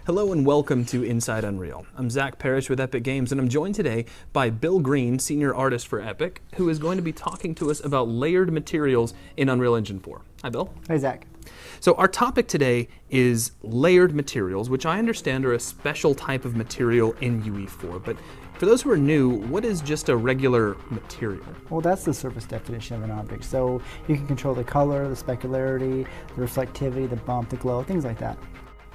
Hello and welcome to Inside Unreal. I'm Zach Parrish with Epic Games, and I'm joined today by Bill Green, Senior Artist for Epic, who is going to be talking to us about layered materials in Unreal Engine 4. Hi, Bill. Hi, Zach. So our topic today is layered materials, which I understand are a special type of material in UE4. But for those who are new, what is just a regular material? Well, that's the surface definition of an object. So you can control the color, the specularity, the reflectivity, the bump, the glow, things like that.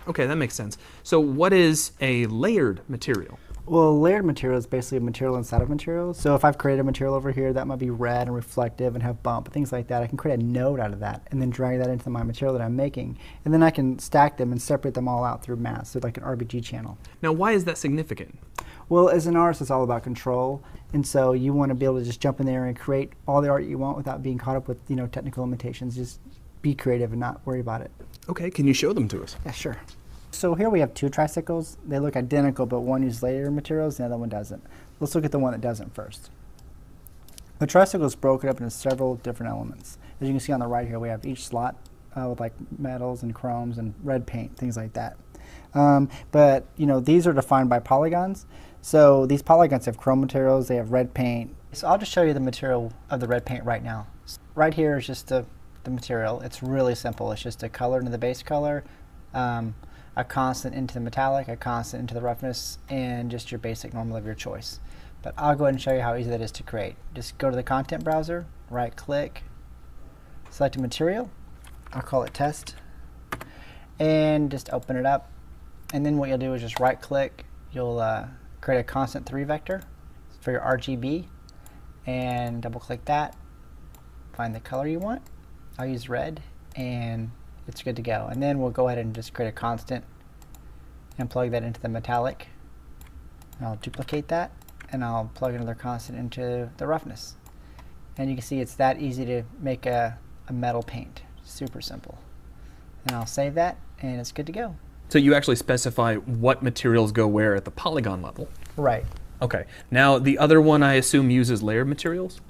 Okay, that makes sense. So what is a layered material? Well, a layered material is basically a material inside of material. So if I've created a material over here that might be red and reflective and have bump, things like that, I can create a node out of that and then drag that into my material that I'm making. And then I can stack them and separate them all out through mask, so like an RBG channel. Now, why is that significant? Well, as an artist, it's all about control. And so you want to be able to just jump in there and create all the art you want without being caught up with, technical limitations. Just be creative and not worry about it. Okay, can you show them to us? Yeah, sure. So here we have two tricycles. They look identical, but one uses layered materials and the other one doesn't. Let's look at the one that doesn't first. The tricycle is broken up into several different elements. As you can see on the right here, we have each slot with like metals and chromes and red paint, things like that. But these are defined by polygons. So these polygons have chrome materials, they have red paint. So I'll just show you the material of the red paint right now. Right here is just the material. It's really simple. It's just a color into the base color, a constant into the metallic, a constant into the roughness, and just your basic normal of your choice. But I'll go ahead and show you how easy that is to create. Just go to the content browser, right click, select a material, I'll call it test, and just open it up. And then what you'll do is just right click, you'll create a constant 3 vector for your RGB, and double click that, find the color you want. I'll use red, and it's good to go. And then we'll go ahead and just create a constant and plug that into the metallic. And I'll duplicate that, and I'll plug another constant into the roughness. And you can see it's that easy to make a metal paint. Super simple. And I'll save that, and it's good to go. So you actually specify what materials go where at the polygon level? Right. Okay. Now the other one I assume uses layered materials?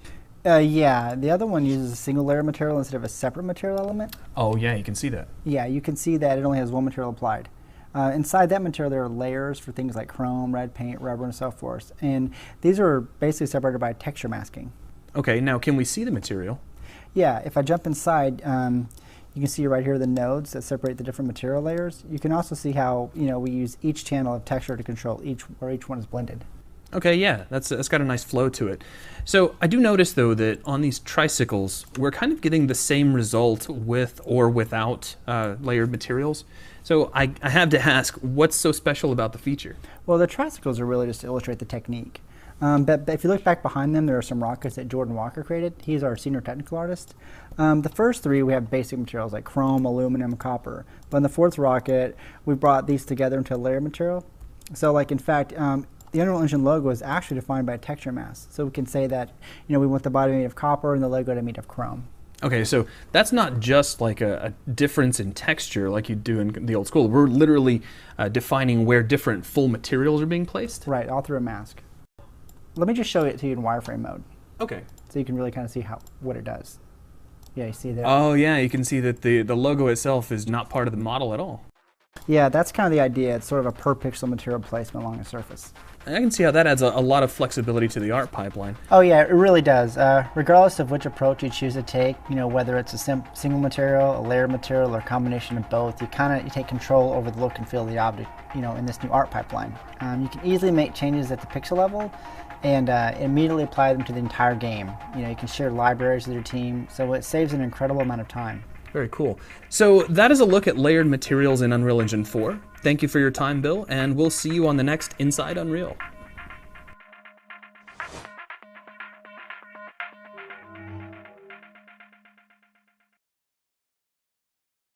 Yeah, the other one uses a single layer material instead of a separate material element. Oh yeah, you can see that. Yeah, you can see that it only has one material applied. Inside that material there are layers for things like chrome, red paint, rubber, and so forth. And these are basically separated by texture masking. Okay, now can we see the material? Yeah, if I jump inside, you can see right here the nodes that separate the different material layers. You can also see how we use each channel of texture to control where each one is blended. Okay, yeah, that's got a nice flow to it. So I do notice, though, that on these tricycles, we're kind of getting the same result with or without layered materials. So I have to ask, what's so special about the feature? Well, the tricycles are really just to illustrate the technique. But if you look back behind them, there are some rockets that Jordan Walker created. He's our senior technical artist. The first three, we have basic materials like chrome, aluminum, copper. But in the fourth rocket, we brought these together into a layer material. So like, in fact, the Unreal Engine logo is actually defined by a texture mask. So we can say that we want the body made of copper and the logo to be made of chrome. Okay, so that's not just like a difference in texture like you do in the old school. We're literally defining where different full materials are being placed? Right, all through a mask. Let me just show it to you in wireframe mode. Okay. So you can really kind of see what it does. Yeah, you see there? Oh yeah, you can see that the logo itself is not part of the model at all. Yeah, that's kind of the idea. It's sort of a per pixel material placement along a surface. I can see how that adds a lot of flexibility to the art pipeline. Oh yeah, it really does. Regardless of which approach you choose to take, whether it's a single material, a layered material, or a combination of both, you take control over the look and feel of the object, in this new art pipeline. You can easily make changes at the pixel level and immediately apply them to the entire game. You can share libraries with your team, so it saves an incredible amount of time. Very cool. So that is a look at layered materials in Unreal Engine 4. Thank you for your time, Bill, and we'll see you on the next Inside Unreal.